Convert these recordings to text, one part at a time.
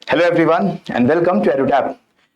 Hello everyone and welcome to Edutap.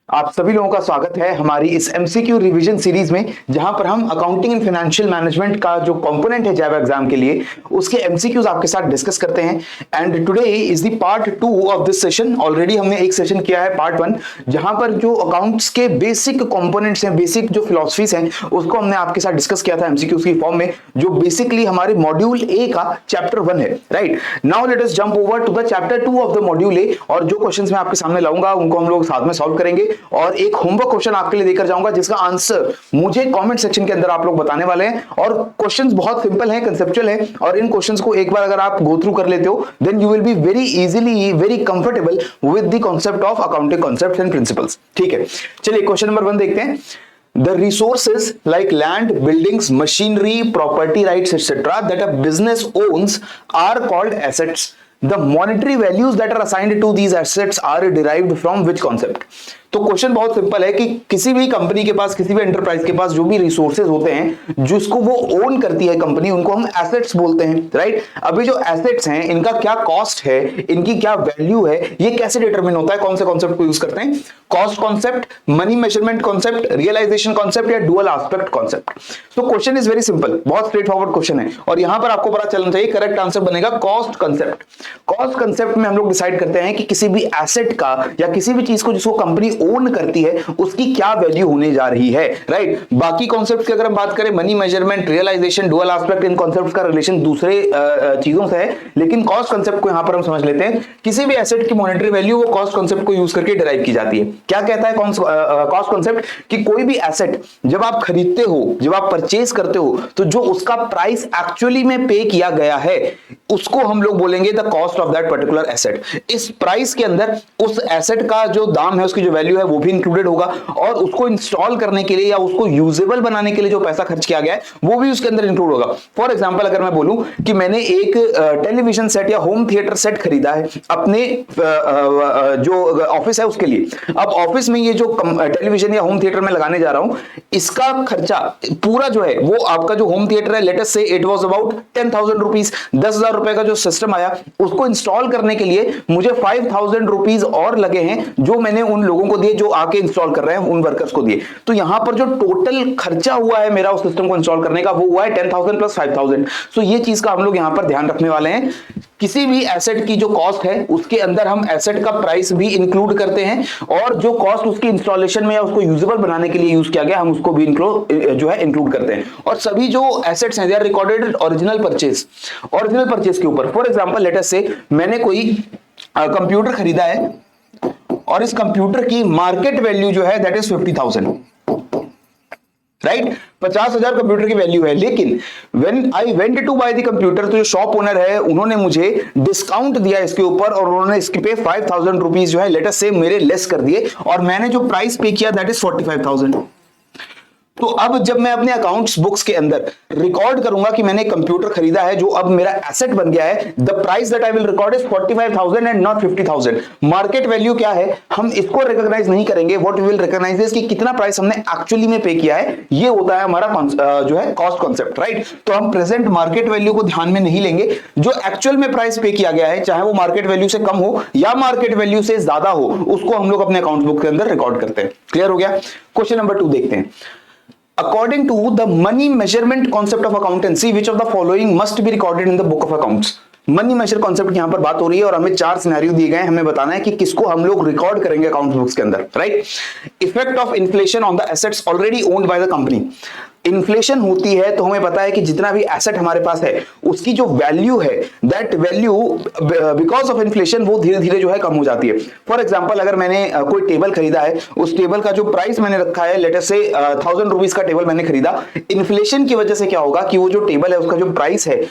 आप सभी लोगों का स्वागत है हमारी इस एमसीक्यू रिवीजन सीरीज में, जहां पर हम अकाउंटिंग एंड फाइनेंशियल मैनेजमेंट का जो कंपोनेंट है जैब एग्जाम के लिए, उसके एमसीक्यूज आपके साथ डिस्कस करते हैं। And today is the part 2 of this session. Already हमने एक सेशन किया है पार्ट 1, जहां पर जो अकाउंट्स के बेसिक कंपोनेंट्स हैं, बेसिक जो फिलॉसफीज हैं, उसको हमने आपके साथ डिस्कस किया था एमसीक्यूज की फॉर्म में, जो बेसिकली हमारे मॉड्यूल ए का चैप्टर 1 है। Right now let us jump over to the chapter 2 of the module A, और जो क्वेश्चंस मैं आपके सामने लाऊंगा उनको हम लोग साथ में सॉल्व करेंगे, और एक होमवर्क क्वेश्चन आपके लिए देकर जाऊंगा जिसका आंसर मुझे कमेंट सेक्शन के अंदर आप लोग बताने वाले हैं। और क्वेश्चंस बहुत सिंपल हैं, कंसेप्चुअल हैं, और इन क्वेश्चंस को एक बार अगर आप गो थ्रू कर लेते हो then you will be very easily very comfortable with the concept of accounting concepts and principles. ठीक है, चलिए क्वेश्चन नंबर 1 देखते हैं। The resources like land, buildings, machinery, property rights, etc. that a business owns are called assets. The monetary values that are assigned to these assets are derived from which concept? तो question बहुत simple है कि किसी भी company के पास, किसी भी enterprise के पास जो भी रिसोर्सेज होते हैं जिसको वो ओन करती है कंपनी, उनको हम एसेट्स बोलते हैं। राइट, अभी जो एसेट्स हैं इनका क्या कॉस्ट है, इनकी क्या वैल्यू है, ये कैसे डिटरमिन होता है, कौन से कॉन्सेप्ट को यूज करते हैं? Cost concept, money measurement concept, realisation concept या डुअल एस्पेक्ट कॉन्सेप्ट। तो क्वेश्चन इज वेरी सिंपल, बहुत स्ट्रेट फॉरवर्ड क्वेश्चन है, और यहां पर आपको पता चलना चाहिए करेक्ट आंसर बनेगा कॉस्ट कॉन्सेप्ट। कॉस्ट कॉन्सेप्ट में हम लोग डिसाइड करते हैं कि किसी भी एसेट का या किसी भी चीज को जिसको कंपनी ओन करती है उसकी क्या वैल्यू होने जा रही है। राइट, बाकी कॉन्सेप्ट्स की अगर हम बात करें, money measurement, realisation, dual aspect, इन कॉन्सेप्ट्स का रिलेशन दूसरे चीजों से है, लेकिन कॉस्ट कॉन्सेप्ट को यहां पर हम समझ लेते हैं। किसी भी एसेट की मॉनेटरी वैल्यू वो कॉस्ट कॉन्सेप्ट को यूज करके डिराइव की जाती है। क्या कहता है कॉस्ट कॉन्सेप्ट? कि कोई भी एसेट जब आप खरीदते हो, जब आप परचेज करते हो, तो जो उसका प्राइस एक्चुअली में पे किया गया है उसको हम लोग बोलेंगे the cost of that particular asset. इस प्राइस के अंदर उस एसेट का जो दाम है, उसकी जो वैल्यू है वो भी इंक्लूडेड होगा, और उसको इंस्टॉल करने के लिए या उसको यूजेबल बनाने के लिए जो पैसा खर्च किया गया है वो भी उसके अंदर इंक्लूड होगा। फॉर एग्जांपल अगर मैं बोलूं कि मैंने एक टेलीविजन सेट या होम थिएटर सेट खरीदा है अपने जो ऑफिस है उसके लिए। अब ऑफिस में ये जो टेलीविजन या होम थिएटर में लगाने जा रहा हूं, इसका खर्चा पूरा जो है वो आपका जो होम थिएटर है, लेट अस से इट वाज अबाउट 10,000 रुपीज, 10,000 रुपए का जो सिस्टम आया उसको इंस्टॉल करने के लिए मुझे 5,000 रुपीज और लगे हैं, जो मैंने उन लोगों को दिए जो आके इंस्टॉल कर रहे हैं, उन वर्कर्स को दिए। तो यहां पर जो टोटल खर्चा हुआ है मेरा उस सिस्टम को इंस्टॉल करने का वो हुआ है 10,000 प्लस 5,000। सो ये चीज का हम लोग यहां पर ध्यान रखने वाले हैं। किसी भी एसेट की जो कॉस्ट है उसके अंदर हम एसेट का प्राइस भी इंक्लूड करते हैं, और जो कॉस्ट उसकी इंस्टॉलेशन में या उसको यूजेबल बनाने के लिए यूज किया गया हम उसको भी इंक्लूड करते हैं। और सभी जो एसेट्स हैं they are recorded original purchase के ऊपर। फॉर एग्जांपल लेट अस से मैंने कोई कंप्यूटर खरीदा है और इस कंप्यूटर की मार्केट वैल्यू जो है दैट इज 50,000। राइट, 50,000 कंप्यूटर की वैल्यू है, लेकिन when I went to buy the computer, तो जो शॉप ओनर है उन्होंने मुझे डिस्काउंट दिया इसके ऊपर, और उन्होंने इसके पे 5,000 रुपीज जो है लेट अस से मेरे लेस कर दिए, और मैंने जो प्राइस पे किया दैट इज 45,000। तो अब जब मैं अपने अकाउंट्स बुक्स के अंदर रिकॉर्ड करूंगा कि मैंने कंप्यूटर खरीदा है जो अब मेरा एसेट बन गया है, the price that I will record is 45,000 and not 50,000। Market value क्या है हम इसको रिकॉग्नाइज नहीं करेंगे, what we will recognise is कि कितना प्राइस हमने एक्चुअली में पे किया है। ये होता है हमारा जो है कॉस्ट कॉन्सेप्ट। राइट, तो हम प्रेजेंट मार्केट वैल्यू को ध्यान में नहीं लेंगे, जो एक्चुअल में प्राइस पे किया गया है चाहे वो मार्केट वैल्यू से कम हो या मार्केट वैल्यू से ज्यादा हो, उसको हम लोग अपने अकाउंट बुक के अंदर रिकॉर्ड करते हैं। क्लियर हो गया? क्वेश्चन नंबर 2 देखते हैं। According to the money measurement concept of accountancy, which of the following must be recorded in the book of accounts? Money measure concept यहां पर बात हो रही है, और हमें 4 सिनेरियो दिए गए हैं, हमें बताना है कि किसको हम लोग रिकॉर्ड करेंगे अकाउंट बुक्स के अंदर। Right, effect of inflation on the assets already owned by the company. Inflation होती है तो हमें पता है कि जितना भी एसेट हमारे पास है उसकी जो वैल्यू है, that value because of inflation वो धीरे धीरे जो है कम हो जाती है। फॉर एग्जांपल अगर मैंने कोई टेबल खरीदा है, उस टेबल का जो प्राइस मैंने रखा है लेट अस से 1,000 रुपीज का टेबल मैंने खरीदा, इन्फ्लेशन की वजह से क्या होगा कि वो जो टेबल है उसका जो प्राइस है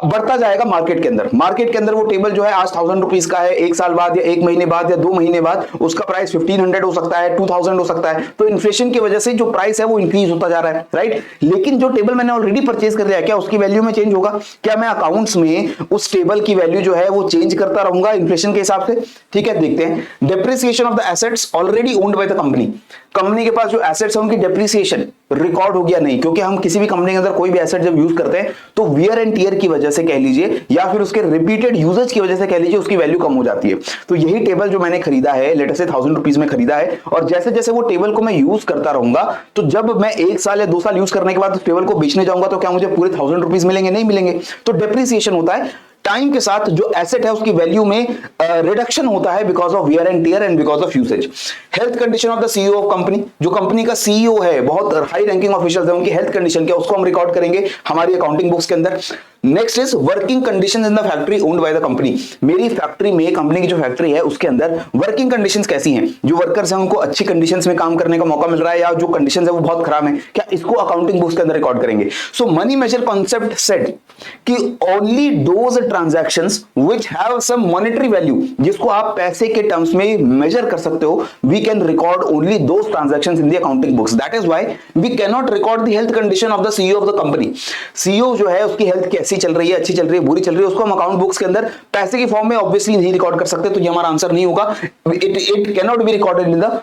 बढ़ता जाएगा मार्केट के अंदर। मार्केट के अंदर वो टेबल जो है आज 1,000 रुपीज का है, 1 साल बाद या 1 महीने बाद या 2 महीने बाद उसका प्राइस 1,500 हो सकता है, 2,000 हो सकता है। तो इन्फ्लेशन की वजह से जो प्राइस है वो इंक्रीज होता जा रहा है। राइट, लेकिन जो टेबल मैंने ऑलरेडी परचेज कर लिया है क्या उसकी वैल्यू में चेंज होगा? क्या मैं अकाउंट्स में उस टेबल की वैल्यू जो है वो चेंज करता रहूंगा इन्फ्लेशन के हिसाब से? ठीक है, देखते हैं। Depreciation of the assets already owned by the company. Company के पास जो एसेट्स है उनकी डेप्रिसिएशन रिकॉर्ड हो गया नहीं, क्योंकि हम किसी भी कंपनी के अंदर कोई भी एसेट जब यूज करते हैं तो वियर एंड टियर की वजह से कह लीजिए या फिर उसके रिपीटेड यूजेज की वजह से कह लीजिए उसकी वैल्यू कम हो जाती है। तो यही टेबल जो मैंने खरीदा है, लेटर से 1000 रुपीज में खरीदा है, और जैसे जैसे वो टेबल को मैं यूज करता रहूंगा तो जब मैं 1 साल या 2 साल यूज करने के बाद उस टेबल को बेचने जाऊंगा तो क्या मुझे पूरे 1000 रुपीज मिलेंगे? नहीं मिलेंगे। तो डेप्रिसिएशन होता है, टाइम के साथ जो एसेट है उसकी वैल्यू में रिडक्शन होता है because of wear and tear and because of usage. Health condition of the CEO of company, जो कंपनी का सीईओ है, बहुत हाई रैंकिंग ऑफिशियल है, उनकी हेल्थ कंडीशन क्या, उसको हम रिकॉर्ड करेंगे हमारी अकाउंटिंग बुक्स के अंदर। Next is working conditions in the factory owned by the company. मेरी फैक्ट्री में, कंपनी की जो फैक्ट्री है उसके अंदर वर्किंग कंडीशंस कैसी हैं, जो वर्कर्स हैं उनको अच्छी कंडीशंस में काम करने का मौका मिल रहा है या जो कंडीशंस है वो बहुत खराब है, क्या इसको अकाउंटिंग बुक्स के अंदर रिकॉर्ड करेंगे। So money measure concept said कि only those transactions which have some monetary value, जिसको आप पैसे के टर्म्स में मेजर कर सकते हो, we can record only those transactions in the accounting books. That is why we can not record the health condition of the CEO of the company. CEO जो है उसकी हेल्थ कैसी चल रही है, अच्छी चल रही है, बुरी चल रही है, उसको हम अकाउंट बुक्स के अंदर पैसे की फॉर्म में ऑब्वियसली नहीं रिकॉर्ड कर सकते, तो ये हमारा आंसर नहीं होगा। It can not be recorded in the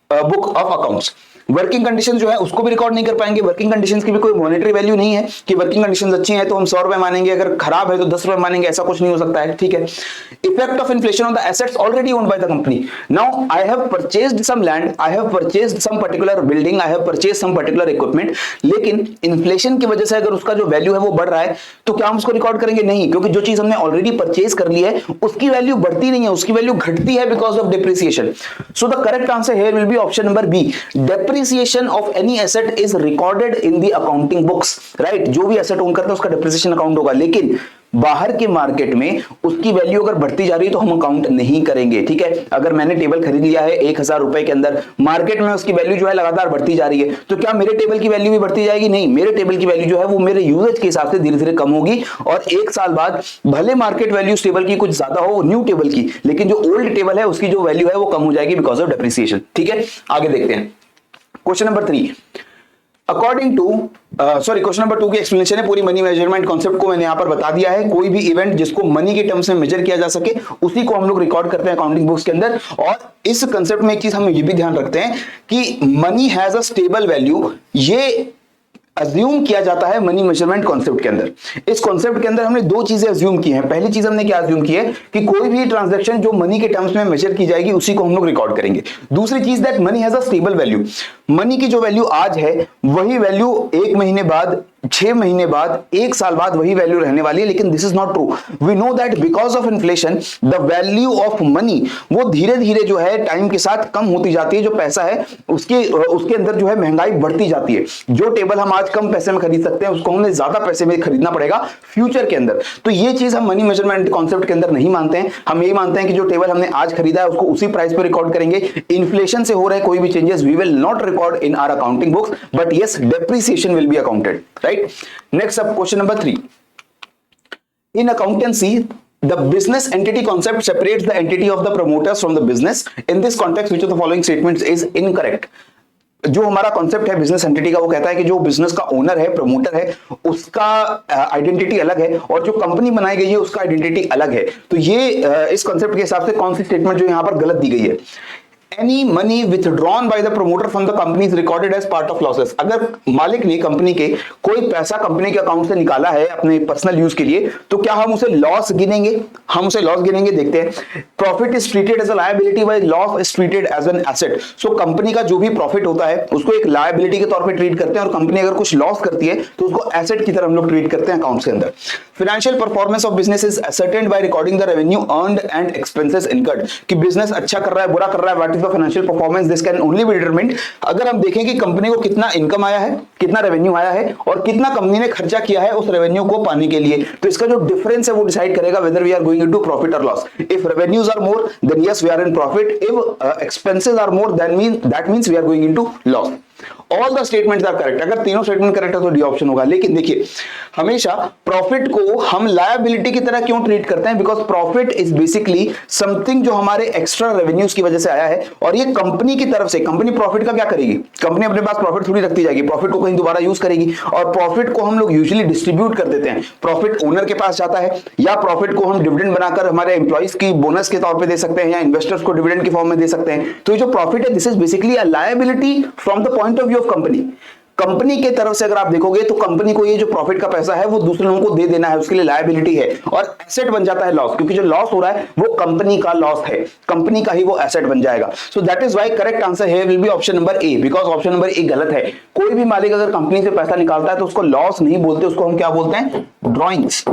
book of accounts. Working condition जो है उसको भी रिकॉर्ड नहीं कर पाएंगे, वर्किंग कंडीशंस की भी कोई मॉनेटरी वैल्यू नहीं है कि वर्किंग कंडीशंस अच्छी हैं तो हम 100 रुपए मानेंगे, अगर खराब है तो 10 रुपए मानेंगे, ऐसा कुछ नहीं हो सकता है, ठीक है। Effect of inflation on the assets already owned by the company. Now I have purchased some land, I have purchased some particular building, I have purchased some particular equipment, लेकिन इन्फ्लेशन की वजह से अगर उसका जो वैल्यू है वो बढ़ रहा है तो क्या हम उसको रिकॉर्ड करेंगे? नहीं, क्योंकि जो चीज हमने ऑलरेडी परचेज कर ली है उसकी वैल्यू बढ़ती नहीं है, उसकी वैल्यू घटती है because of depreciation. So the correct answer here will be option number B, depreciation of any asset is recorded in the accounting books, right. जो भी एसेट ओन करता है उसका डेप्रिसिएशन अकाउंट होगा, लेकिन बाहर के मार्केट में उसकी वैल्यू अगर बढ़ती जा रही है तो हम अकाउंट नहीं करेंगे, ठीक है। अगर मैंने टेबल खरीद लिया है 1000 रुपए के अंदर, मार्केट में उसकी वैल्यू जो है लगातार बढ़ती जा रही है, तो क्या मेरे टेबल की वैल्यू भी बढ़ती जाएगी? नहीं, मेरे टेबल की वैल्यू जो है वो मेरे यूजेज के हिसाब से धीरे धीरे कम होगी, और 1 साल बाद भले मार्केट वैल्यू टेबल की कुछ ज्यादा हो न्यू टेबल की, लेकिन जो ओल्ड टेबल है उसकी जो वैल्यू है वो कम हो जाएगी बिकॉज ऑफ डेप्रिसिएशन, ठीक है। आगे देखते हैं question number 3। According to question number 2 की एक्सप्लेनेशन है, पूरी मनी मेजरमेंट कॉन्सेप्ट को मैंने यहां पर बता दिया है। कोई भी इवेंट जिसको मनी के टर्म्स में मेजर किया जा सके उसी को हम लोग रिकॉर्ड करते हैं अकाउंटिंग बुक्स के अंदर। और इस कंसेप्ट में एक चीज हम ये भी ध्यान रखते हैं कि money has a stable value, ये अज्यूम किया जाता है मनी मेजरमेंट कॉन्सेप्ट के अंदर। इस कॉन्सेप्ट के अंदर हमने 2 चीजें अज्यूम की हैं। पहली चीज हमने क्या अज्यूम की है कि कोई भी ट्रांजैक्शन जो मनी के टर्म्स में मेजर की जाएगी उसी को हम लोग रिकॉर्ड करेंगे। दूसरी चीज that money has a stable value, money की जो वैल्यू आज है वही वैल्यू 1 महीने बाद, 6 महीने बाद, 1 साल बाद वही वैल्यू रहने वाली है, लेकिन this is not true. We know that because of inflation the value of money वो धीरे धीरे जो है टाइम के साथ कम होती जाती है। जो पैसा है उसके अंदर जो है महंगाई बढ़ती जाती है। जो टेबल हम आज कम पैसे में खरीद सकते हैं उसको हमें ज्यादा पैसे में खरीदना पड़ेगा फ्यूचर के अंदर। तो ये चीज हम मनी मेजरमेंट कॉन्सेप्ट के अंदर नहीं मानते हैं। हम यही मानते हैं कि जो टेबल हमने आज खरीदा है उसको उसी प्राइस पर रिकॉर्ड करेंगे। इन्फ्लेशन से हो रहे कोई भी changes we will not record in our accounting books, but yes depreciation will be accounted, right. Next up, question number 3. In accountancy, the business entity concept separates the entity of the promoters from the business. In this context, which of the following statements is incorrect? जो हमारा concept है business entity का वो कहता है कि जो business का ओनर है, प्रमोटर है, उसका आइडेंटिटी अलग है और जो कंपनी बनाई गई है उसका आइडेंटिटी अलग है। तो ये इस कॉन्सेप्ट के हिसाब से कौन सी स्टेटमेंट जो यहां पर गलत दी गई है? Any money withdrawn by the promoter from the company is recorded as part of losses. अगर मालिक ने कंपनी के कोई पैसा कंपनी के अकाउंट से निकाला है अपने पर्सनल यूज के लिए तो क्या हम उसे लॉस गिनेंगे? हम उसे लॉस गिनेंगे। देखते हैं, profit is treated as a liability while loss is treated as an asset. So company का जो भी प्रॉफिट होता है उसको एक लायबिलिटी के तौर पे ट्रीट करते हैं और कंपनी अगर कुछ लॉस करती है तो उसको एसेट की तरह हम लोग ट्रीट करते हैं अकाउंट्स के अंदर। Financial performance of business is ascertained by recording the revenue earned and expenses incurred. कि बिजनेस अच्छा कर रहा है, बुरा कर रहा है, what is the financial performance, this can only be determined अगर हम देखें कि कंपनी को कितना इनकम आया है, कितना रेवेन्यू आया है और कितना कंपनी ने खर्चा किया है उस रेवेन्यू को पाने के लिए। तो इसका जो डिफरेंस है वो डिसाइड करेगा whether we are going into profit और loss. If revenues are more than yes we are in profit, if expenses are more than that means we are going into loss. All the statements are correct. अगर तीनों statement correct है तो D option होगा। लेकिन देखिए, हमेशा profit को हम लायबिलिटी की तरह क्यों ट्रीट करते हैं? Because profit is basically something जो हमारे एक्स्ट्रा रेवेन्यूज की वजह से आया है और ये कंपनी की तरफ से। कंपनी प्रॉफिट का क्या करेगी? कंपनी अपने पास प्रॉफिट थोड़ी रखती जाएगी, प्रॉफिट को कहीं दोबारा यूज करेगी और प्रॉफिट को हम लोग यूजुअली डिस्ट्रीब्यूट कर देते हैं। प्रॉफिट ओनर के पास जाता है या प्रॉफिट को हम डिविडेंड बनाकर हमारे एम्प्लॉइज की बोनस के तौर पर दे सकते हैं या इन्वेस्टर्स को डिविडेंड की फॉर्म में दे सकते हैं। तो ये जो प्रॉफिट है this is basically a liability from the point of view of company. Company के तरफ से अगर आप देखोगे तो कंपनी को ये जो प्रॉफिट का पैसा है वो दूसरे लोगों को दे देना है, उसके लिए लायबिलिटी है, और एसेट बन जाता है लॉस, क्योंकि जो लॉस हो रहा है वो कंपनी का लॉस है, कंपनी का ही वो एसेट बन जाएगा। सो that is why correct answer here will be option number A, because option number A गलत है। कोई भी मालिक अगर कंपनी से पैसा निकालता है तो उसको लॉस नहीं बोलते, उसको हम क्या बोलते हैं, ड्रॉइंग्स,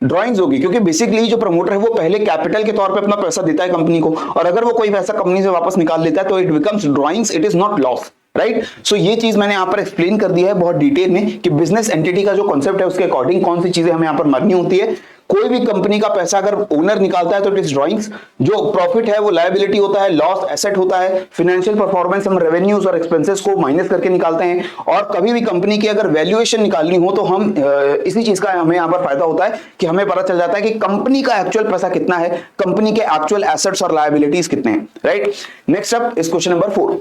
ड्राइंग्स होगी, क्योंकि बेसिकली जो प्रमोटर है वो पहले कैपिटल के तौर पे अपना पैसा देता है कंपनी को, और अगर वो कोई पैसा कंपनी से वापस निकाल लेता है तो it becomes drawings, it is not loss, right. So ये चीज मैंने यहां पर एक्सप्लेन कर दिया है बहुत डिटेल में कि बिजनेस एंटिटी का जो कॉन्सेप्ट है उसके अकॉर्डिंग कौन सी चीजें हमें यहां पर माननी होती है। कोई भी कंपनी का पैसा अगर ओनर निकालता है तो इट इज ड्राइंग्स, जो प्रॉफिट है वो लायबिलिटी होता है, लॉस एसेट होता है, फाइनेंशियल परफॉर्मेंस हम रेवेन्यूज और एक्सपेंसेस को माइनस करके निकालते हैं, और कभी भी कंपनी की अगर वैल्यूएशन निकालनी हो तो हम इसी चीज का हमें यहाँ पर फायदा होता है कि हमें पता चल जाता है कि कंपनी का एक्चुअल पैसा कितना है, कंपनी के एक्चुअल एसेट्स और लायबिलिटीज कितने हैं, right. Next up is question number 4।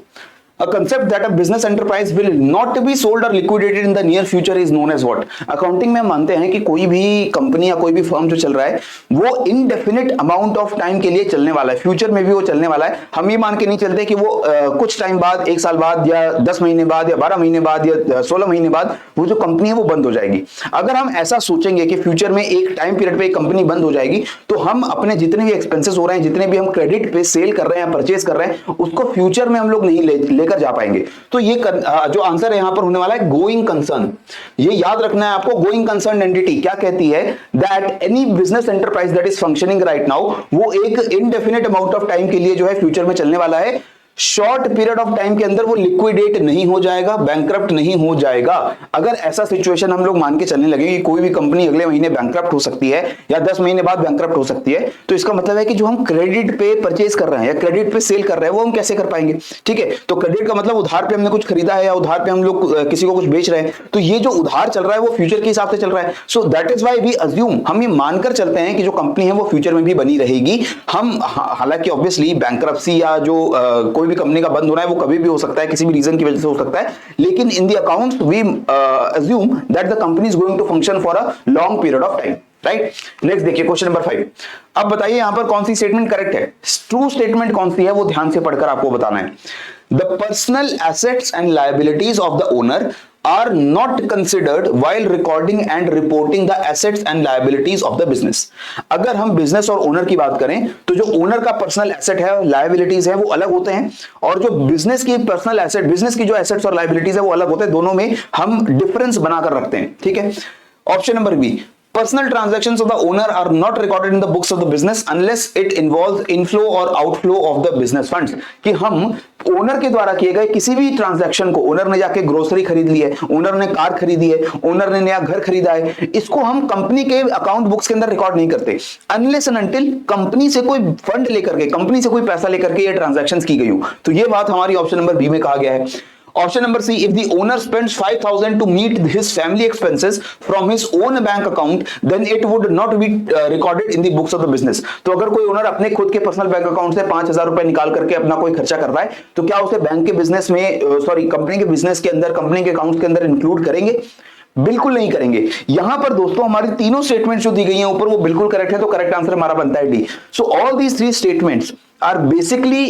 A concept that a business enterprise will not be sold or liquidated in the near future is known as what? Accounting में मानते हैं कि कोई भी कंपनी या कोई भी फर्म जो चल रहा है वो इनडेफिनिट अमाउंट ऑफ टाइम के लिए चलने वाला है, फ्यूचर में भी वो चलने वाला है। हम ये मान के नहीं चलते कि वो कुछ टाइम बाद, 1 साल बाद या 10 महीने बाद या 12 महीने बाद या 16 महीने बाद वो जो कंपनी है वो बंद हो जाएगी। अगर हम ऐसा सोचेंगे कि फ्यूचर में एक टाइम पीरियड पे एक कंपनी बंद हो जाएगी तो हम अपने जितने भी एक्सपेंसेस हो रहे हैं, जितने भी हम क्रेडिट पे सेल कर रहे हैं, परचेज कर रहे हैं, उसको फ्यूचर में हम लोग नहीं लेकर जा पाएंगे। तो ये जो आंसर है यहां पर होने वाला है गोइंग कंसर्न। ये याद रखना है आपको, गोइंग कंसर्न एंटिटी क्या कहती है, that any business enterprise that is functioning right now वो एक इनडेफिनिट अमाउंट ऑफ टाइम के लिए जो है फ्यूचर में चलने वाला है, शॉर्ट पीरियड ऑफ टाइम के अंदर वो लिक्विडेट नहीं हो जाएगा, बैंकरप्ट नहीं हो जाएगा। अगर ऐसा सिचुएशन हम लोग मान के चलने लगे कि कोई भी कंपनी अगले महीने बैंकरप्ट हो सकती है या 10 महीने बाद बैंकरप्ट हो सकती है, तो इसका मतलब है कि जो हम क्रेडिट पे परचेज कर रहे हैं या क्रेडिट पे सेल कर रहे हैं वो हम कैसे कर पाएंगे, ठीक है। तो क्रेडिट का मतलब उधार पे हमने कुछ खरीदा है या उधार पे हम लोग किसी को कुछ बेच रहे हैं, तो ये जो उधार चल रहा है वो फ्यूचर के हिसाब से चल रहा है। So that is why we assume, हम ये मानकर चलते हैं कि जो कंपनी है वो फ्यूचर में भी बनी रहेगी। हम हालांकि ऑब्वियसली बैंकरप्सी या जो कोई भी कंपनी का बंद होना वो कभी भी हो सकता है, किसी भी रीजन की वजह से हो सकता है, लेकिन in the accounts we assume that the company is going to function for a long period of time, right. Next देखिए क्वेश्चन नंबर 5। अब बताइए यहां पर कौन सी स्टेटमेंट करेक्ट है, ट्रू स्टेटमेंट कौन सी है वो ध्यान से पढ़कर आपको बताना है। The personal assets and liabilities of the owner are not considered while recording and reporting the assets and liabilities of the business। अगर हम बिजनेस और ओनर की बात करें तो जो ओनर का पर्सनल एसेट है, लायबिलिटीज है, वो अलग होते हैं, और जो बिजनेस की पर्सनल एसेट, बिजनेस की जो एसेट्स और लायबिलिटीज है वो अलग होते हैं। दोनों में हम डिफरेंस बनाकर रखते हैं, ठीक है। Option number B, personal transactions of the owner are not recorded in the books of the business unless it involves inflow or outflow of the business funds। कि हम ओनर के द्वारा किए गए किसी भी ट्रांजैक्शन को, ओनर ने जाके ग्रोसरी खरीद ली है, ओनर ने कार खरीदी है, ओनर ने नया घर खरीदा है, इसको हम कंपनी के अकाउंट बुक्स के अंदर रिकॉर्ड नहीं करते अनलेस एंड अनटिल कंपनी से कोई फंड लेकर के, कंपनी से कोई पैसा लेकर के ये ट्रांजैक्शंस की गई हो। तो ये बात हमारी ऑप्शन नंबर बी में कहा गया है। Option number C, if the owner spends 5,000 to meet his family expenses from his own bank account, then it would not be recorded in the books of the business। तो अगर कोई owner अपने खुद के पर्सनल बैंक अकाउंट से 5,000 रुपए निकाल करके अपना कोई खर्चा कर रहा है, तो क्या उसे बैंक के बिजनेस में, कंपनी के बिजनेस के अंदर, कंपनी के अकाउंट के अंदर इंक्लूड करेंगे? बिल्कुल नहीं करेंगे। यहां पर दोस्तों हमारी तीनों स्टेटमेंट जो दी गई हैं ऊपर वो बिल्कुल करेक्ट है, तो करेक्ट आंसर हमारा बनता है D. So all these 3 statements are basically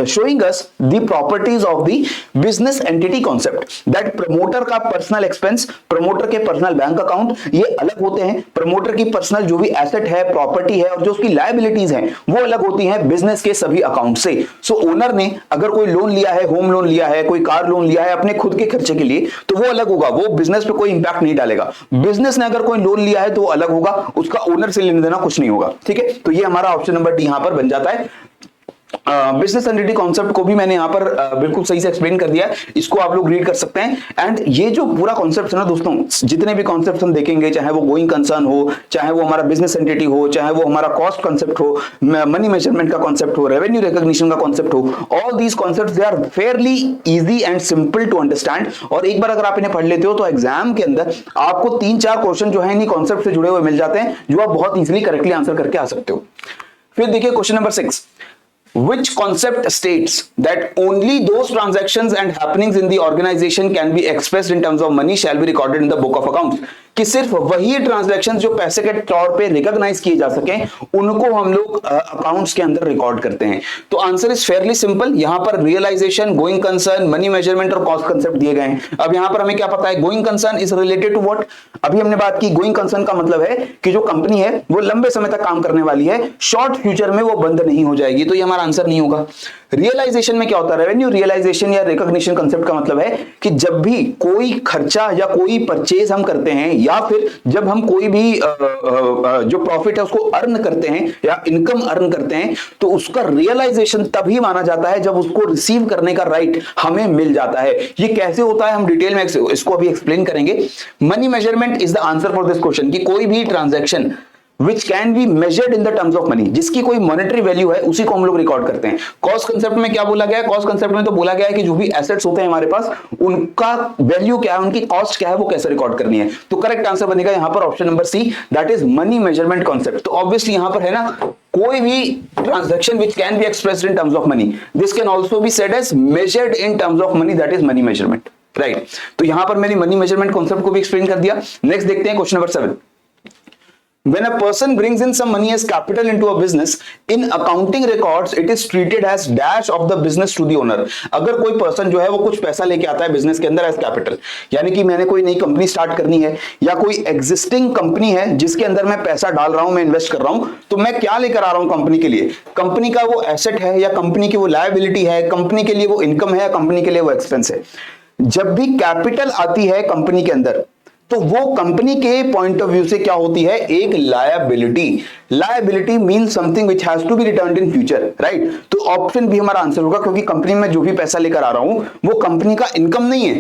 showing us the properties of the business entity concept, that promoter का personal expense, promoter के personal बैंक account ये अलग होते हैं, promoter की personal जो भी asset है, property है, और जो उसकी liabilities हैं वो अलग होती हैं business के सभी account से। So owner ने अगर कोई लोन लिया है, होम लोन लिया है, कोई कार लोन लिया है अपने खुद के खर्चे के लिए, तो वो अलग होगा, वो बिजनेस पे कोई इंपैक्ट नहीं डालेगा। बिजनेस ने अगर कोई लोन लिया है तो वो अलग होगा, उसका ओनर से लेने देना कुछ नहीं होगा, ठीक है। तो ये हमारा ऑप्शन नंबर डी यहां पर बन जाता है। बिजनेस एंटिटी कॉन्सेप्ट को भी मैंने यहां पर बिल्कुल सही से एक्सप्लेन कर दिया है, इसको आप लोग रीड कर सकते हैं। एंड ये जो पूरा कॉन्सेप्ट है ना दोस्तों, जितने भी कॉन्सेप्ट हम देखेंगे, चाहे वो गोइंग कंसर्न हो, चाहे वो हमारा बिजनेस एंटिटी हो, चाहे वो हमारा कॉस्ट कॉन्सेप्ट हो, मनी मेजरमेंट का कॉन्सेप्ट हो, रेवेन्यू रिकॉग्निशन का कॉन्सेप्ट हो, all these concepts they are fairly easy and simple to understand. और एक बार अगर आप इन्हें पढ़ लेते हो तो एग्जाम के अंदर आपको 3-4 क्वेश्चन जो है इन्हीं कॉन्सेप्ट से जुड़े हुए मिल जाते हैं, जो आप बहुत इजीली करेक्टली आंसर करके आ सकते हो। फिर देखिए question number 6, which concept states that only those transactions and happenings in the organization can be expressed in terms of money shall be recorded in the book of accounts। कि सिर्फ वही transaction जो पैसे के तौर पे रिकॉग्नाइज किए जा सके उनको हम लोग अकाउंट्स के अंदर रिकॉर्ड करते हैं। तो आंसर इज फेयरली सिंपल। यहां पर realisation, going concern, money measurement और कॉस्ट कंसेप्ट दिए गए हैं। अब यहां पर हमें क्या पता है, going concern is related to what? अभी हमने बात की, गोइंग कंसर्न का मतलब है कि जो कंपनी है वो लंबे समय तक काम करने वाली है, शॉर्ट फ्यूचर में वो बंद नहीं हो जाएगी, तो ये हमारा आंसर नहीं होगा। रियलाइजेशन में क्या होता है, रेवेन्यू रियलाइजेशन या रिकॉग्निशन कंसेप्ट का मतलब है कि जब भी कोई खर्चा या कोई परचेज हम करते हैं या फिर जब हम कोई भी जो प्रॉफिट है उसको अर्न करते हैं या इनकम अर्न करते हैं, तो उसका रियलाइजेशन तभी माना जाता है जब उसको रिसीव करने का राइट हमें मिल जाता है। ये कैसे होता है हम डिटेल में इसको अभी एक्सप्लेन करेंगे। Money measurement is the answer for this question, कि कोई भी transaction which can be measured in the terms of money, जिसकी कोई मॉनेटरी वैल्यू है उसी को हम लोग रिकॉर्ड करते हैं। कॉस्ट कंसेप्ट में क्या बोला गया है, कॉस्ट कंसेप्ट में तो बोला गया है कि जो भी एसेट्स होते हैं हमारे पास उनका वैल्यू क्या है, उनकी कॉस्ट क्या है, वो कैसे रिकॉर्ड करनी है। तो करेक्ट आंसर बनेगा यहां पर option number C, that is money measurement concept. तो ऑब्वियसली यहां पर है ना, कोई भी transaction which can be expressed in terms of money, this can also be said as measured in terms of money, that is money measurement, right. तो यहां पर मैंने मनी मेजरमेंट कॉन्सेप्ट को भी एक्सप्लेन कर दिया। नेक्स्ट देखते हैं question number 7। When a person brings in some money as capital into a business, in accounting records it is treated as dash of the business to the owner। अगर कोई person जो है वो कुछ पैसा लेके आता है बिजनेस के अंदर एज कैपिटल, यानी कि मैंने कोई नई कंपनी स्टार्ट करनी है या कोई एग्जिस्टिंग कंपनी है जिसके अंदर मैं पैसा डाल रहा हूं, मैं इन्वेस्ट कर रहा हूं, तो मैं क्या लेकर आ रहा हूं कंपनी के लिए? कंपनी का वो एसेट है या कंपनी की वो लायबिलिटी है, कंपनी के लिए वो इनकम है या कंपनी के लिए वो एक्सपेंस है। जब भी कैपिटल आती है कंपनी के अंदर तो वो कंपनी के पॉइंट ऑफ व्यू से क्या होती है, एक liability. Liability means something which has to be returned in future, right. तो ऑप्शन भी हमारा आंसर होगा, क्योंकि कंपनी में जो भी पैसा लेकर आ रहा हूं वो कंपनी का इनकम नहीं है।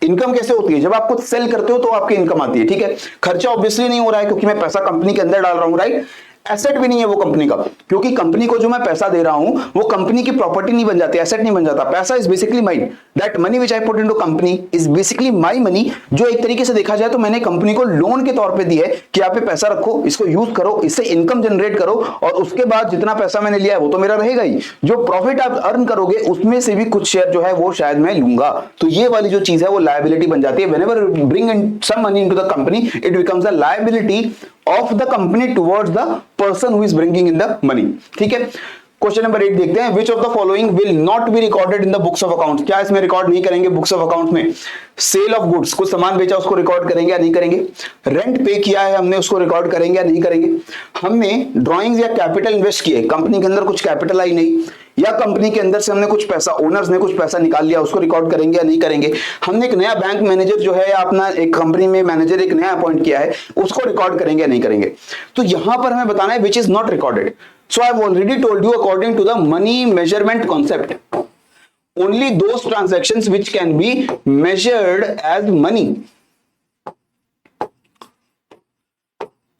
इनकम कैसे होती है, जब आप कुछ सेल करते हो तो आपकी इनकम आती है, ठीक है। खर्चा ऑब्वियसली नहीं हो रहा है क्योंकि मैं पैसा कंपनी के अंदर डाल रहा हूं, राइट। एसेट भी नहीं है वो कंपनी का, क्योंकि कंपनी को जो मैं पैसा दे रहा हूं वो कंपनी की प्रॉपर्टी नहीं बन जाती, एसेट नहीं बन जाता। पैसा is basically mine, that money which I put into company is basically my money, जो एक तरीके से देखा जाए तो मैंने कंपनी को लोन के तौर पे दी है कि आप ये पैसा रखो, इसको यूज करो, इससे इनकम जनरेट करो, और उसके बाद जितना पैसा मैंने लिया है वो तो मेरा रहेगा ही। जो प्रॉफिट आप अर्न करोगे उसमें से भी कुछ शेयर जो है वो शायद मैं लूंगा। तो ये वाली जो चीज है वो लायबिलिटी बन जाती है। Whenever bring in some money into the company it becomes a liability of the company towards the person who is bringing in the money, ठीक है। क्वेश्चन नंबर 8 देखते हैं, which of the following will not be recorded in the books of accounts? क्या इसमें record नहीं करेंगे books of accounts में? Cell of goods, कुछ सामान बेचा उसको रिकॉर्ड करेंगे या नहीं करेंगे? रेंट पे किया है हमने उसको रिकॉर्ड करेंगे या नहीं करेंगे? हमने ड्राइंग्स या कैपिटल इन्वेस्ट किए, कंपनी के अंदर कुछ कैपिटल आई नहीं, या कंपनी के अंदर से हमने कुछ पैसा, ओनर्स ने कुछ पैसा निकाल लिया, उसको रिकॉर्ड करेंगे या नहीं करेंगे? हमने एक नया बैंक मैनेजर जो है, अपना एक कंपनी में मैनेजर एक नया अपॉइंट किया है, उसको रिकॉर्ड करेंगे या नहीं करेंगे? तो यहां पर हमें बताना है which is not recorded. So I've already told you, according to the money measurement concept, only those transactions which can be measured as money,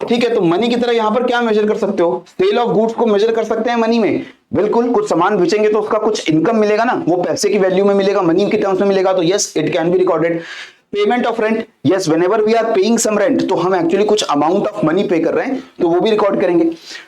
ठीक है। तो मनी की तरह यहां पर क्या मेजर कर सकते हो? सेल ऑफ गुड्स को मेजर कर सकते हैं मनी में, बिल्कुल। कुछ सामान बेचेंगे तो उसका कुछ इनकम मिलेगा ना, वो पैसे की वैल्यू में मिलेगा, मनी के टर्म्स में मिलेगा, तो yes it can be recorded. Payment of rent, yes whenever we are paying some rent, तो हम एक्चुअली कुछ अमाउंट ऑफ मनी पे कर रहे हैं, तो वो भी रिकॉर्ड करेंगे।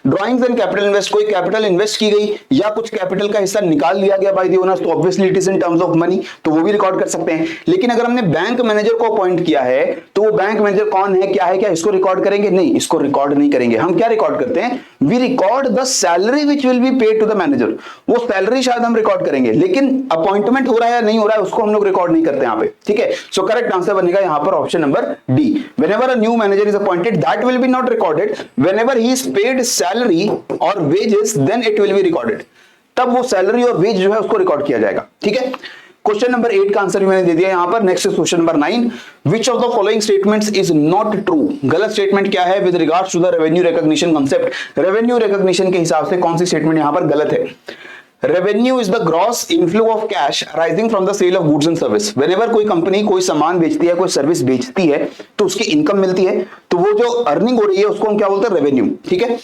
ड्राइंग्स एंड कैपिटल इन्वेस्ट, कोई कैपिटल इन्वेस्ट की गई या कुछ कैपिटल का हिस्सा निकाल लिया गया बाय द ओनर्स, तो obviously it is in terms of money, तो वो भी रिकॉर्ड कर सकते हैं। लेकिन अगर हमने बैंक मैनेजर को अपॉइंट किया है तो वो बैंक मैनेजर कौन है, क्या है, क्या इसको रिकॉर्ड करेंगे? नहीं, इसको रिकॉर्ड नहीं करेंगे। हम क्या रिकॉर्ड करते हैं? We record the salary which will be paid to the manager. वो सैलरी शायद हम रिकॉर्ड करेंगे, लेकिन अपॉइंटमेंट हो रहा है या नहीं हो रहा है उसको हम लोग रिकॉर्ड नहीं करते यहाँ पे, ठीक है। सो करेक्ट आंसर बनेगा यहाँ पर option number D. Whenever a new manager is appointed, that will be not recorded. Whenever he is paid salary or wages, then it will be recorded. तब वो सैलरी और वेज जो है उसको record किया जाएगा, ठीक है। क्वेश्चन नंबर 8 का आंसर भी मैंने दे दिया यहां पर। Next question number 9, which of the following statements is not true? गलत स्टेटमेंट क्या है with regards to the revenue recognition concept? Revenue recognition के हिसाब से कौन सी स्टेटमेंट यहां पर गलत है? Revenue is the gross inflow of cash arising from the sale of goods and service. Whenever कोई कंपनी कोई सामान बेचती है, कोई सर्विस बेचती है, तो उसकी इनकम मिलती है, तो वो जो अर्निंग हो रही है उसको हम क्या बोलते हैं? रेवेन्यू, ठीक है।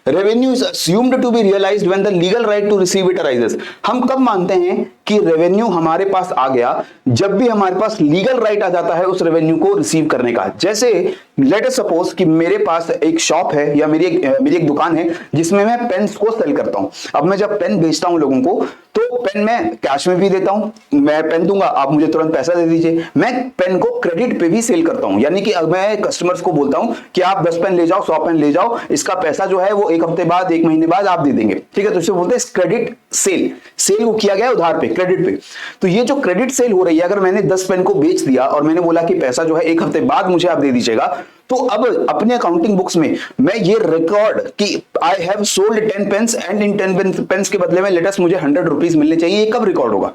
Revenue is assumed to be realised when the legal right to receive it arises. हम कब मानते हैं कि रेवेन्यू हमारे पास आ गया जब भी हमारे पास लीगल राइट आ जाता है उस रेवेन्यू को रिसीव करने का। जैसे लेट अस सपोज कि मेरे पास एक शॉप है या मेरी एक दुकान है जिसमें मैं पेन्स को सेल करता हूं। अब मैं जब पेन बेचता हूं लोगों को तो पेन मैं कैश में भी देता हूं, मैं पेन दूंगा आप मुझे तुरंत पैसा दे दीजिए। मैं पेन को क्रेडिट पे भी सेल करता हूं, यानी कि अब मैं कस्टमर्स को बोलता हूं कि आप 10 पेन ले जाओ, 100 पेन ले जाओ, इसका पैसा जो है वो एक हफ्ते बाद, एक महीने बाद आप दे देंगे, ठीक है। तो इसे बोलते हैं क्रेडिट सेल। सेल को किया गया उधार पे, क्रेडिट पे। तो ये जो क्रेडिट सेल हो रही है, अगर मैंने 10 पेन को बेच दिया और मैंने बोला कि पैसा जो है एक हफ्ते बाद मुझे आप दे दीजिएगा, तो अब अपने अकाउंटिंग बुक्स में मैं ये रिकॉर्ड कि I have sold 10 pens and इन 10 पेन्स के बदले में लेटेस्ट मुझे 100 रुपीज मिलने चाहिए, ये कब रिकॉर्ड होगा?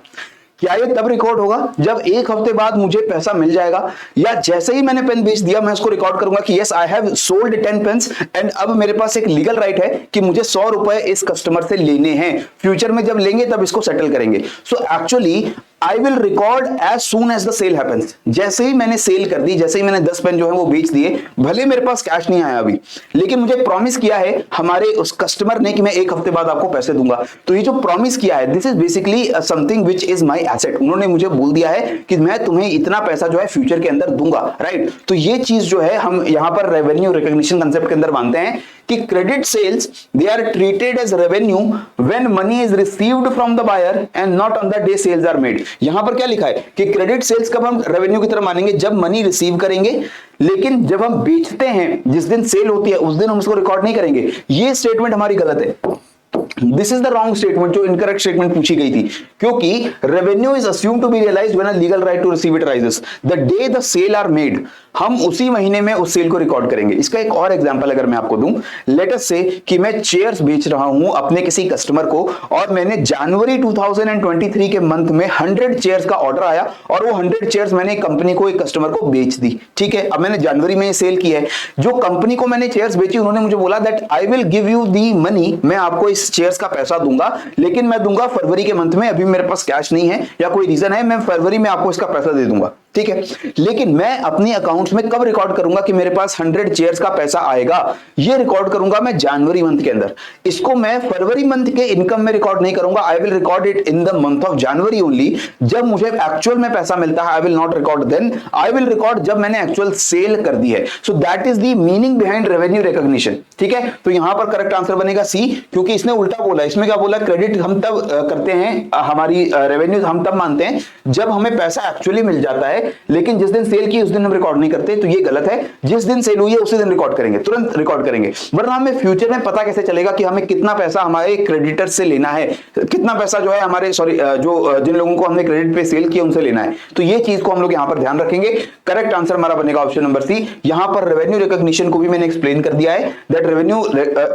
क्या ये तब रिकॉर्ड होगा जब एक हफ्ते बाद मुझे पैसा मिल जाएगा, या जैसे ही मैंने पेन बेच दिया मैं उसको रिकॉर्ड करूंगा कि yes I have sold 10 pens and अब मेरे पास एक लीगल राइट है कि मुझे 100 रुपए इस कस्टमर से लेने हैं, फ्यूचर में जब लेंगे तब इसको सेटल करेंगे। So actually I will record as soon as the sale happens. जैसे ही मैंने सेल कर दी, जैसे ही मैंने 10 पेन जो है वो बेच दिए, भले मेरे पास कैश नहीं आया अभी, लेकिन मुझे प्रॉमिस किया है हमारे उस कस्टमर ने कि मैं एक हफ्ते बाद आपको पैसे दूंगा। तो ये जो प्रॉमिस किया है, this is basically something which is my asset. उन्होंने मुझे बोल दिया है कि मैं तुम्हें इतना पैसा जो है फ्यूचर के अंदर दूंगा, राइट। तो ये चीज जो है हम यहां पर रेवेन्यू रिकॉग्निशन कंसेप्ट के अंदर मानते हैं कि credit sales they are treated as revenue when money is received from the buyer and not on the day sales are made. यहां पर क्या लिखा है कि क्रेडिट सेल्स कब हम रेवेन्यू की तरह मानेंगे? जब मनी रिसीव करेंगे, लेकिन जब हम बेचते हैं, जिस दिन सेल होती है उस दिन हम उसको रिकॉर्ड नहीं करेंगे। ये स्टेटमेंट हमारी गलत है। This is the wrong statement, जो इनकरेक्ट स्टेटमेंट पूछी गई थी, क्योंकि revenue is assumed to be realised when a legal right to receive it rises the day the sale are made. हम उसी महीने में उस सेल को रिकॉर्ड करेंगे। इसका एक और एग्जांपल अगर मैं आपको दूं, लेट अस से कि मैं चेयर्स बेच रहा हूं अपने किसी कस्टमर को और मैंने जनवरी 2023 के मंथ में 100 चेयर्स का ऑर्डर आया और वो 100 चेयर्स मैंने कंपनी को, एक कस्टमर को बेच दी, ठीक है। अब मैंने जनवरी में सेल की है, जो कंपनी को मैंने चेयर्स बेची उन्होंने मुझे बोला that I will give you the money, मैं आपको इस चेयर्स का पैसा दूंगा, लेकिन मैं दूंगा फरवरी के मंथ में, अभी मेरे पास कैश नहीं है या कोई रीजन है, मैं फरवरी में आपको इसका पैसा दे दूंगा, ठीक है। लेकिन मैं अपने अकाउंट्स में कब रिकॉर्ड करूंगा कि मेरे पास 100 चेयर्स का पैसा आएगा? ये रिकॉर्ड करूंगा मैं जनवरी मंथ के अंदर। इसको मैं फरवरी मंथ के इनकम में रिकॉर्ड नहीं करूंगा। I will record it in the month of January only. जब मुझे एक्चुअल में पैसा मिलता है, I will not record then, I will record जब मैंने एक्चुअल सेल कर दी है। So that is the meaning behind revenue recognition, ठीक है। तो यहां पर करेक्ट आंसर बनेगा सी, क्योंकि इसने उल्टा बोला। इसमें क्या बोला? क्रेडिट हम तब करते हैं, हमारी रेवेन्यू हम तब मानते हैं जब हमें पैसा एक्चुअली मिल जाता है, लेकिन जिस दिन सेल की उस दिन हम रिकॉर्ड नहीं करते। तो ये गलत है। जिस दिन सेल हुई है उसी दिन रिकॉर्ड करेंगे, तुरंत रिकॉर्ड करेंगे, वरना हमें फ्यूचर में पता कैसे चलेगा कि हमें कितना पैसा हमारे क्रेडिटर से लेना है, कितना पैसा जो है हमारे जो जिन लोगों को हमने क्रेडिट पे सेल किया उनसे लेना है। तो ये चीज को हम लोग यहां पर ध्यान रखेंगे। करेक्ट आंसर हमारा बनेगा ऑप्शन नंबर सी। यहां पर रेवेन्यू रिकॉग्निशन को भी मैंने एक्सप्लेन कर दिया है that revenue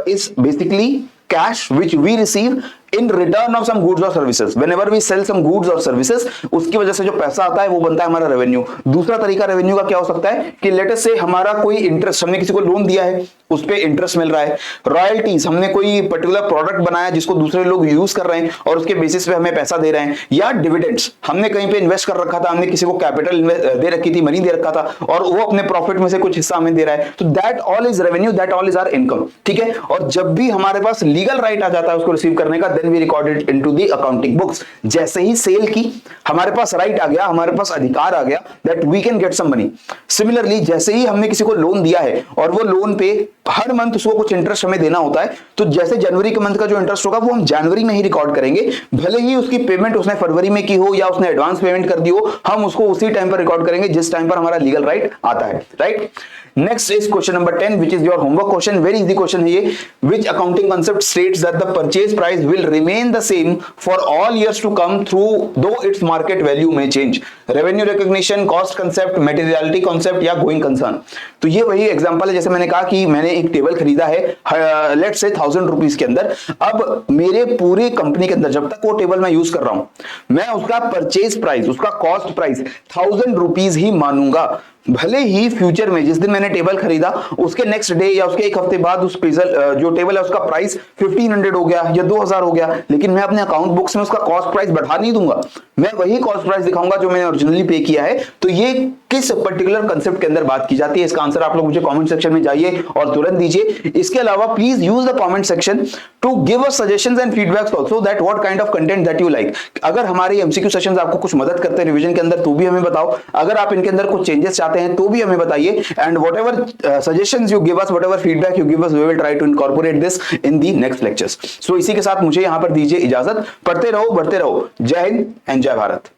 is basically cash which we receive in return of some goods or services. Whenever we sell some goods or services, उसकी वजह से जो पैसा आता है वो बनता है हमारा रेवेन्यू। दूसरा तरीका रेवेन्यू का क्या हो सकता है कि लेट अस से हमारा कोई इंटरेस्ट, हमने किसी को लोन दिया है, उस पे इंटरेस्ट मिल रहा है। रॉयल्टीज, हमने कोई पर्टिकुलर प्रोडक्ट बनाया जिसको दूसरे लोग यूज कर रहे हैं और उसके बेसिस पे हमें पैसा दे रहे हैं। या डिविडेंड्स, हमने कहीं पे इन्वेस्ट कर रखा था, हमने किसी को कैपिटल दे रखी थी, मनी दे रखा था और वो अपने प्रॉफिट में से कुछ हिस्सा हमें दे रहा है। तो that all is revenue, that all is our income, ठीक है। और जब भी हमारे पास लीगल राइट आ जाता है उसको रिसीव करने का, then we record it into the accounting books. जैसे ही सेल की, हमारे पास राइट आ गया, हमारे पास अधिकार आ गया that we can get some money. Similarly जैसे ही हमने किसी को लोन दिया है और वो लोन पे हर मंथ उसको कुछ इंटरेस्ट हमें देना होता है, तो जैसे जनवरी के मंथ का जो इंटरेस्ट होगा वो हम जनवरी में ही रिकॉर्ड करेंगे। भले ही उसकी पेमेंट उसने फरवरी में की हो या उसने एडवांस पेमेंट कर दी हो, हम उसको उसी टाइम पर रिकॉर्ड करेंगे जिस टाइम पर हमारा लीगल राइट आता है, right. Next is question number 10 which is your homework question. Very easy question है ये. Which accounting concept states that the purchase price will remain the same for all years to come through though its market value may change? Revenue recognition, cost concept, materiality concept या going concern. तो ये वही example है जैसे मैंने कहा कि मैंने एक टेबल खरीदा है लेट्स से 1000 रुपीज के अंदर. अब मेरे पूरी कंपनी के अंदर जब तक वो टेबल मैं यूज कर रहा हूं, मैं उसका परचेज प्राइस, उसका कॉस्ट प्राइस 1000 रुपीज ही मानूंगा. भले ही फ्यूचर में जिस दिन मैंने टेबल खरीदा उसके नेक्स्ट डे या उसके एक हफ्ते बाद उस जो टेबल है उसका प्राइस 1500 हो गया या 2000 हो गया, लेकिन मैं अपने अकाउंट बुक्स में उसका कॉस्ट प्राइस बढ़ा नहीं दूंगा, मैं वही कॉस्ट प्राइस दिखाऊंगा जो मैंने ओरिजिनली पे किया है। तो ये किस पर्टिकुलर कंसेप्ट के अंदर बात की जाती है, इसका आंसर आप लोग मुझे कमेंट सेक्शन में जाइए और तुरंत दीजिए। इसके अलावा please use the comment section two give us suggestions and feedbacks also that what kind of content that you like. अगर हमारे एमसीक्यू सेशंस आपको कुछ मदद करते हैं रिवीजन के अंदर तो भी हमें बताओ, अगर आप इनके अंदर कुछ चेंजेस चाहते हैं तो भी हमें बताइए, and whatever suggestions you give us, whatever feedback you give us, we will try to incorporate this in the next lectures. So इसी के साथ मुझे यहां पर दीजिए इजाजत, पढ़ते रहो बढ़ते रहो। जय हिंद एंड जय भारत।